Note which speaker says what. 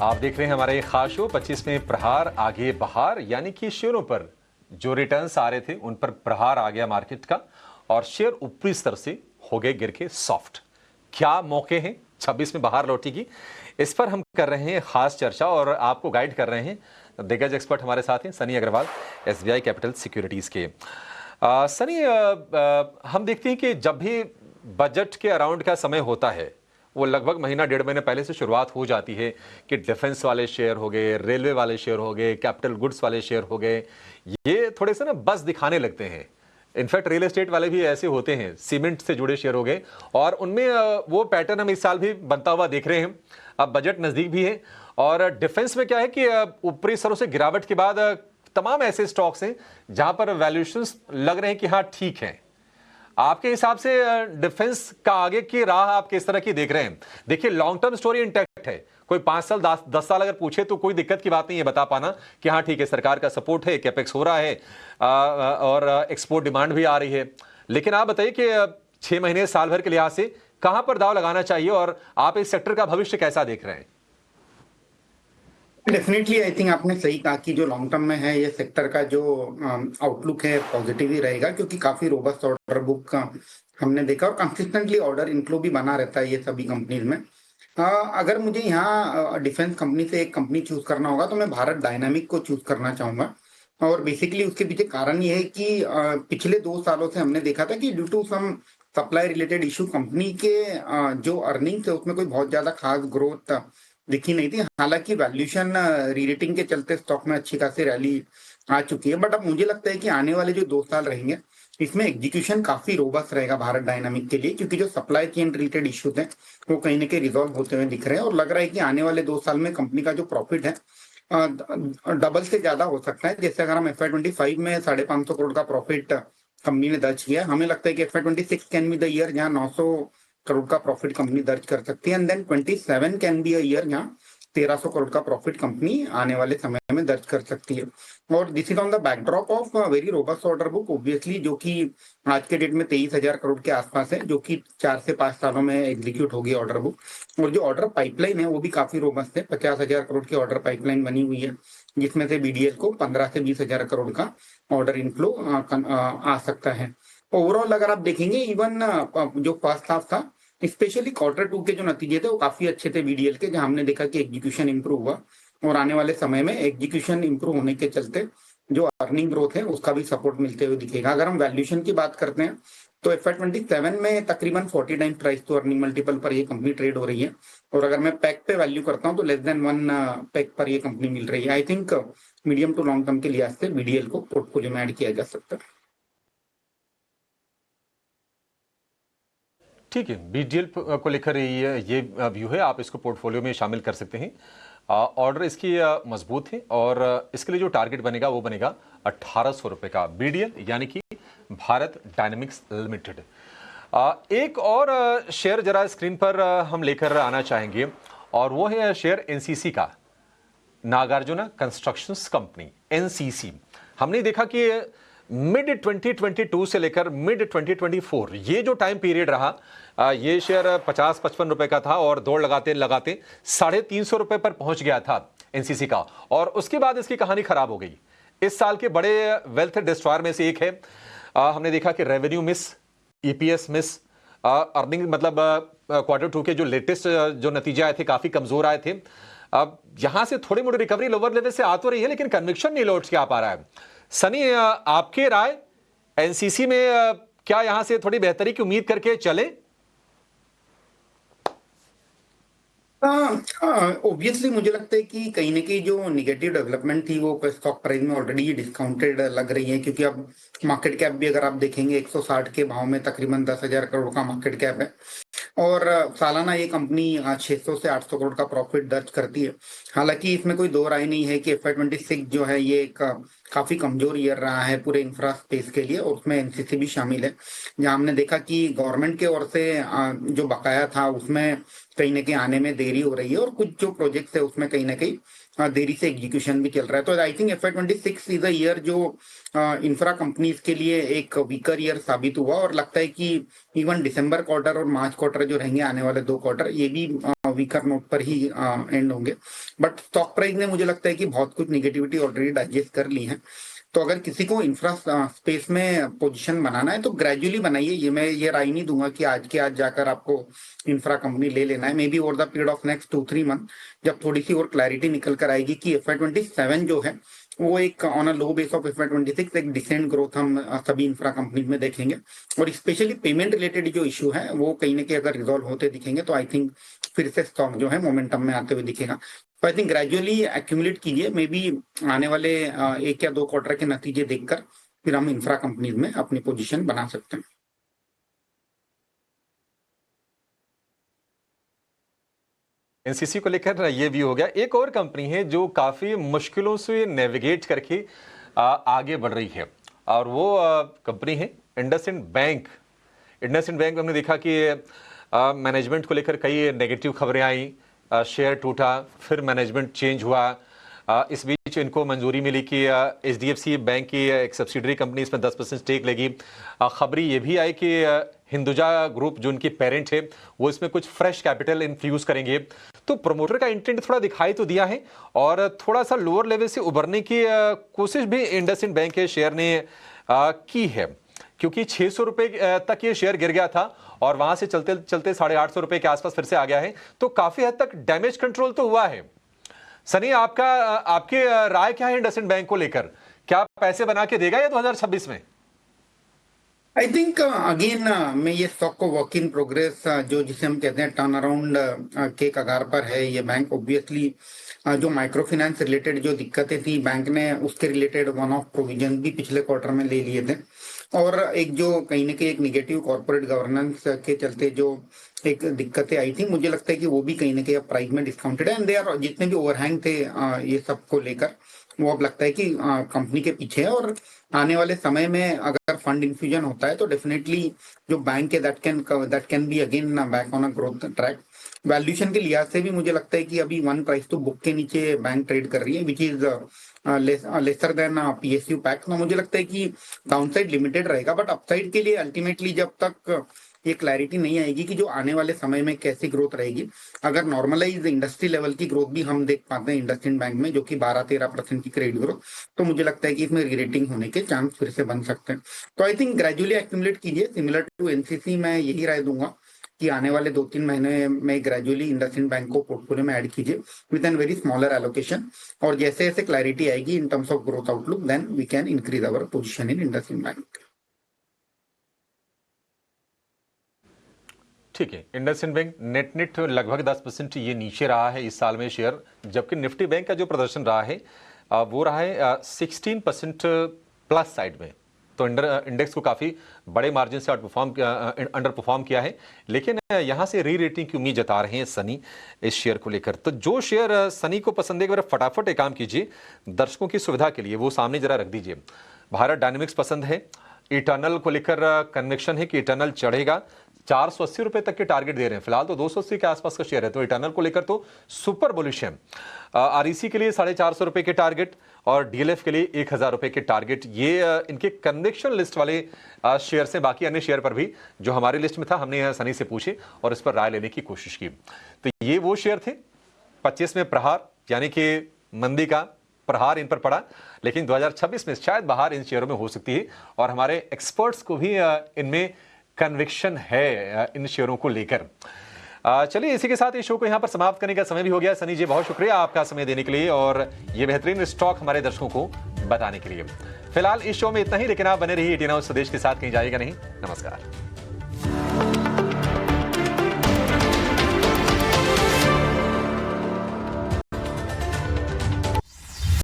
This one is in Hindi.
Speaker 1: आप देख रहे हैं हमारे खास शो 25 में प्रहार आगे बहार, यानी कि शेयरों पर जो रिटर्न्स आ रहे थे उन पर प्रहार आ गया मार्केट का और शेयर ऊपरी स्तर से हो गए गिर के सॉफ्ट। क्या मौके हैं 26 में बाहर लौटेगी, इस पर हम कर रहे हैं खास चर्चा और आपको गाइड कर रहे हैं दिग्गज एक्सपर्ट हमारे साथ हैं Sunny Agarwal SBI capital securities के। सनी, हम देखते हैं कि जब भी बजट के अराउंड का समय होता है वो लगभग महीना डेढ़ महीने पहले से शुरुआत हो जाती है कि डिफेंस वाले शेयर हो गए, रेलवे वाले शेयर हो गए, कैपिटल गुड्स वाले शेयर हो गए, ये थोड़े से ना बस दिखाने लगते हैं। इनफैक्ट रियल एस्टेट वाले भी ऐसे होते हैं, सीमेंट से जुड़े शेयर हो गए और उनमें वो पैटर्न हम इस साल भी बनता हुआ देख रहे हैं। अब बजट नजदीक भी है और डिफेंस में क्या है कि ऊपरी स्तरों से गिरावट के बाद तमाम ऐसे स्टॉक्स हैं जहां पर वैल्यूएशंस लग रहे हैं कि हाँ ठीक है। आपके हिसाब से डिफेंस का आगे की राह आप किस तरह की देख रहे हैं? देखिए, लॉन्ग टर्म स्टोरी इंटैक्ट है, कोई 5 साल 10 साल अगर पूछे तो कोई दिक्कत की बात नहीं है बता पाना कि हाँ ठीक है, सरकार का सपोर्ट है, कैपेक्स हो रहा है और एक्सपोर्ट डिमांड भी आ रही है। लेकिन आप बताइए कि 6 महीने साल भर के लिहाज से कहां पर दाव लगाना चाहिए और आप इस सेक्टर का भविष्य कैसा देख रहे हैं?
Speaker 2: डेफिनेटली आई थिंक आपने सही कहा कि जो लॉन्ग टर्म में है ये सेक्टर का जो आउटलुक है पॉजिटिव ही रहेगा, क्योंकि काफी रोबस्ट ऑर्डर बुक हमने देखा और कंसिस्टेंटली ऑर्डर इनफ्लो भी बना रहता है ये सभी कंपनीज में। अगर मुझे यहाँ डिफेंस कंपनी से एक कंपनी चूज करना होगा तो मैं भारत डायनामिक को चूज करना चाहूंगा। और बेसिकली उसके पीछे कारण ये है कि पिछले 2 सालों से हमने देखा था कि due to some supply related issue company के जो अर्निंग्स है उसमें कोई बहुत ज्यादा खास ग्रोथ दिखी नहीं थी। हालांकि वैल्यूएशन रीरेटिंग के चलते स्टॉक में अच्छी खासी रैली आ चुकी है, बट अब मुझे लगता है कि आने वाले जो 2 साल रहेंगे इसमें एग्जीक्यूशन काफी रोबस्ट रहेगा भारत डायनामिक के लिए, क्योंकि जो सप्लाई चेन रिलेटेड इश्यूज हैं वो कहीं ना कहीं रिजॉल्व होते हुए दिख रहे हैं और लग रहा है कि आने वाले 2 साल में कंपनी का जो प्रॉफिट है डबल से ज्यादा हो सकता है। जैसे अगर हम FY25 में 550 करोड़ का प्रॉफिट कंपनी ने दर्ज किया, हमें लगता है कि FY26 can be the year जहां 900 करोड़ का प्रॉफिट कंपनी दर्ज कर सकती है, and then 27 can be a year जहां 1300 करोड़ का प्रॉफिट कंपनी आने वाले समय में दर्ज कर सकती है। और this is on the backdrop of very robust order book obviously, जो कि आज के डेट में 23,000 करोड़ के आसपास है, जो कि 4 से 5 सालों में एग्जीक्यूट होगी ऑर्डर बुक। और जो ऑर्डर पाइपलाइन है वो भी काफी रोबस्ट है, 50,000 करोड़ की ऑर्डर पाइपलाइन बनी हुई है, जिसमें से BDL को 15 से 20,000 करोड़ का ऑर्डर इनफ्लो आ सकता है। ओवरऑल अगर आप देखेंगे इवन जो फर्स्ट हाफ था, स्पेशली Q2 के जो नतीजे थे वो काफी अच्छे थे BDL के, जहां हमने देखा कि एग्जीक्यूशन इंप्रूव हुआ और आने वाले समय में एग्जीक्यूशन इंप्रूव होने के चलते जो अर्निंग ग्रोथ है उसका भी सपोर्ट मिलते हुए दिखेगा। अगर हम वैल्यूएशन की बात करते हैं तो FY27 में तकरीबन 40 time price to earning multiple पर ये कंपनी ट्रेड हो रही है, और अगर मैं पैक पे वैल्यू करता हूं तो लेस देन 1 पैक पर ये कंपनी मिल रही है। I think medium to long term के लिहाज से BDL को पोर्टफोलियो में ऐड किया जा सकता है।
Speaker 1: ठीक है, BDL को लेकर ये व्यू है, आप इसको पोर्टफोलियो में शामिल कर सकते हैं। ऑर्डर इसकी मजबूत है और इसके लिए जो टारगेट बनेगा वो बनेगा 1800 रुपये का BDL, यानी कि भारत डायनेमिक्स लिमिटेड। एक और शेयर जरा स्क्रीन पर हम लेकर आना चाहेंगे और वो है शेयर NCC का, नागार्जुना कंस्ट्रक्शंस कंपनी NCC। हमने देखा कि मिड 2022 से लेकर मिड 2024 ये जो टाइम पीरियड रहा, ये शेयर 50-55 रुपए का था और दौड़ लगाते लगाते 350 रुपए पर पहुंच गया था NCC का, और उसके बाद इसकी कहानी खराब हो गई। इस साल के बड़े वेल्थ डिस्ट्रॉयर में से एक है। हमने देखा कि revenue miss, EPS miss, earning मतलब Q2 के जो लेटेस्ट जो नतीजे आए थे काफी कमजोर आए थे। अब यहां से थोड़ी मोटी रिकवरी लोअर लेवल से आ तो रही है, लेकिन कन्विक्शन नहीं लौट के आ पा रहा है। सनी, आपके राय NCC में क्या यहां से थोड़ी बेहतरी की उम्मीद करके चले?
Speaker 2: ऑब्वियसली मुझे लगता है कि कहीं ना कहीं जो निगेटिव डेवलपमेंट थी वो स्टॉक प्राइस में ऑलरेडी डिस्काउंटेड लग रही है, क्योंकि अब मार्केट कैप भी अगर आप देखेंगे 160 के भाव में तकरीबन 10,000 करोड़ का मार्केट कैप है, और सालाना ये कंपनी 600 से 800 करोड़ का प्रॉफिट दर्ज करती है। हालांकि इसमें कोई दो राय नहीं है कि FY26 जो है ये एक काफी कमजोर ईयर रहा है पूरे इंफ्रा स्पेस के लिए, और उसमें NCC भी शामिल है, जहां हमने देखा कि गवर्नमेंट के ओर से जो बकाया था उसमें कहीं ना कहीं आने में देरी हो रही है, और कुछ जो प्रोजेक्ट्स है उसमें कहीं ना कहीं देरी से एग्जीक्यूशन भी चल रहा है। तो I think FY26 is a year जो इंफ्रा कंपनीज के लिए एक वीकर ईयर साबित हुआ, और लगता है कि इवन दिसंबर क्वार्टर और मार्च क्वार्टर जो रहेंगे आने वाले 2 क्वार्टर, ये भी वीकर नोट पर ही एंड होंगे। बट स्टॉक प्राइस ने मुझे लगता है कि बहुत कुछ निगेटिविटी ऑलरेडी डाइजेस्ट कर ली है। तो अगर किसी को इंफ्रा स्पेस में पोजीशन बनाना है तो ग्रेजुअली बनाइए। मैं ये राय नहीं दूंगा कि आज के आज जाकर आपको इंफ्रा कंपनी ले लेना है। May be over the period of next 2-3 month, जब थोड़ी सी और क्लैरिटी निकल कर आएगी कि FY27 जो है वो एक on a low base of FY26 एक डिसेंट ग्रोथ हम सभी इंफ्रा कंपनीज में देखेंगे, और स्पेशली पेमेंट रिलेटेड जो इशू है वो कहीं ना कहीं अगर रिजॉल्व होते दिखेंगे तो आई थिंक फिर से स्टॉक जो है मोमेंटम में आते हुए दिखेगा। तो आई थिंक ग्रेजुअली एक्यूमुलेट कीजिए। मे बी आने वाले 1 या 2 क्वार्टर के नतीजे देखकर फिर हम इंफ्रा कंपनीज में अपनी पोजीशन बना सकते हैं।
Speaker 1: एनसीसी को लेकर ये भी हो गया। एक और कंपनी है जो काफी मुश्किलों से नेविगेट करके आगे बढ़ रही है, और वो कंपनी है इंडसइंड बैंक। इंडसइंड बैंक में हमने देखा कि मैनेजमेंट को लेकर कई नेगेटिव खबरें आई, शेयर टूटा, फिर मैनेजमेंट चेंज हुआ। इस बीच इनको मंजूरी मिली कि HDFC बैंक की एक सब्सिडरी कंपनी इसमें 10% स्टेक लेगी। खबरी ये भी आई कि हिंदुजा ग्रुप जो उनकी पेरेंट है वो इसमें कुछ फ्रेश कैपिटल इन्फ्यूज करेंगे। तो प्रमोटर का इंटेंट थोड़ा दिखाई तो दिया है, और थोड़ा सा लोअर लेवल से उभरने की कोशिश भी इंडसइंड बैंक के शेयर ने की है, क्योंकि 600 रुपए तक ये शेयर गिर गया था और वहां से चलते चलते 850 रुपए के आसपास फिर से आ गया है। तो काफी हद तक डैमेज कंट्रोल तो हुआ है। सनी, आपकी राय क्या है इंडसइंड बैंक को लेकर? क्या पैसे बना के देगा या 2026 में?
Speaker 2: आई थिंक अगेन मैं ये स्टॉक को वर्क इन प्रोग्रेस जो जिसे हम कहते हैं टर्न अराउंड के कगार पर है ये बैंक। ऑब्वियसली जो माइक्रो फाइनेंस रिलेटेड जो दिक्कतें थी बैंक ने उसके रिलेटेड वन ऑफ प्रोविजन भी पिछले क्वार्टर में ले लिए थे, और एक जो कहीं ना कहीं एक निगेटिव कॉर्पोरेट गवर्नेंस के चलते जो एक दिक्कतें आई थी, मुझे लगता है कि वो भी कहीं ना कहीं अब प्राइस में डिस्काउंटेड है, एंड दे आर जितने भी ओवरहैंग थे ये सब को लेकर वो अब लगता है कि कंपनी के पीछे है। और आने वाले समय में अगर फंड इन्फ्यूजन होता है तो डेफिनेटली जो बैंक है that can be again back on a growth track. Valuation के लिहाज से भी मुझे लगता है कि अभी 1 प्राइस टू बुक के नीचे बैंक ट्रेड कर रही है, which is lesser than PSU pack. तो मुझे लगता है कि डाउनसाइड लिमिटेड रहेगा, बट अपसाइड के लिए अल्टीमेटली जब तक ये क्लैरिटी नहीं आएगी कि जो आने वाले समय में कैसी ग्रोथ रहेगी, अगर नॉर्मलाइज इंडस्ट्री लेवल की ग्रोथ भी हम देख पाते हैं इंडसइंड बैंक में जो कि 12-13% की क्रेडिट ग्रोथ, तो मुझे लगता है कि इसमें रीरेटिंग होने के चांस फिर से बन सकते हैं। तो आई थिंक ग्रेजुअली एक्यूमुलेट कीजिए। सिमिलर टू एनसीसी मैं यही राय दूंगा कि आने वाले 2-3 महीने में ग्रेजुअली इंडसइंड बैंक को पोर्टफोलियो में ऐड कीजिए with an very smaller allocation, और जैसे जैसे क्लैरिटी आएगी in terms of growth outlook then we can increase our position in IndusInd bank.
Speaker 1: ठीक है, इंडसइंड बैंक नेट लगभग 10% ये नीचे रहा है इस साल में शेयर, जबकि निफ्टी बैंक का जो प्रदर्शन रहा है वो रहा है 16% प्लस साइड में। तो इंडेक्स को काफी बड़े मार्जिन से अंडर परफॉर्म किया है, लेकिन यहां से री रेटिंग की उम्मीद जता रहे हैं सनी इस शेयर को लेकर। तो जो शेयर सनी को पसंद है एक बार फटाफट एक काम कीजिए, दर्शकों की सुविधा के लिए वो सामने जरा रख दीजिए। भारत डायनेमिक्स पसंद है, इटर्नल को लेकर कन्विक्शन है कि इटर्नल चढ़ेगा, 480 रुपए तक के टारगेट दे रहे हैं। फिलहाल तो 280 के आसपास का शेयर है, तो इटर्नल को लेकर तो सुपर बुलिश है। REC के लिए 450 रुपए के टारगेट और DLF के लिए 1000 रुपए के टारगेट, ये इनके कन्विक्शन लिस्ट वाले शेयर से। बाकी अन्य शेयर पर भी जो हमारी लिस्ट में था हमने सनी से पूछे और इस पर राय लेने की कोशिश की। तो ये वो शेयर थे 25 में प्रहार, यानी कि मंदी का प्रहार इन पर पड़ा, लेकिन 2026 में शायद बाहर इन शेयरों में हो सकती है, और हमारे एक्सपर्ट्स को भी इनमें कन्विक्शन है इन शेयरों को लेकर। चलिए इसी के साथ इस शो को यहां पर समाप्त करने का समय भी हो गया। सनी जी, बहुत शुक्रिया आपका समय देने के लिए और ये बेहतरीन स्टॉक हमारे दर्शकों को बताने के लिए। फिलहाल इस शो में इतना ही, लेकिन आप बने रहिए 18 हाउस स्वदेश के साथ, कहीं जाइएगा नहीं। नमस्कार।